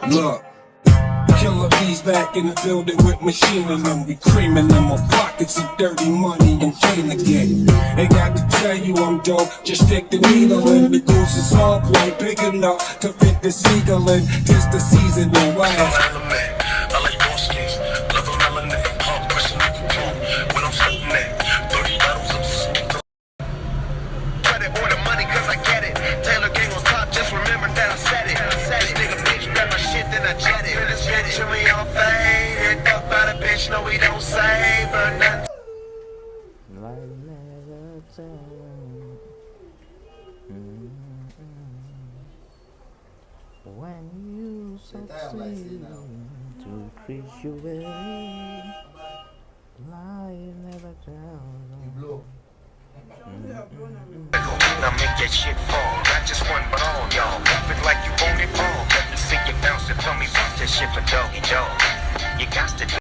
Look, Killer B's back in the building with machine in them. We creaming them on pockets of dirty money and chain again. Ain't got to tell you I'm dope, just stick the needle in. The goose is all white, big enough to fit the seagull in. Tis the season and why. I like your skins, love a melanin, hard pressing like a plum. When I'm sitting at 30 bottles of credit or the money cause I get it. Taylor King on top, just remember that I said it. This nigga bitch grab my shit, then I jet it. This bitch and we all fade. Hit up by the bitch, no we don't save her nothing. When you succeed to increase your way, lie never tell. Now make that shit fall. Not just one, but all y'all. Move it like you own it all. Let me see you bounce and tell me fuck that shit for doggy dog. You got to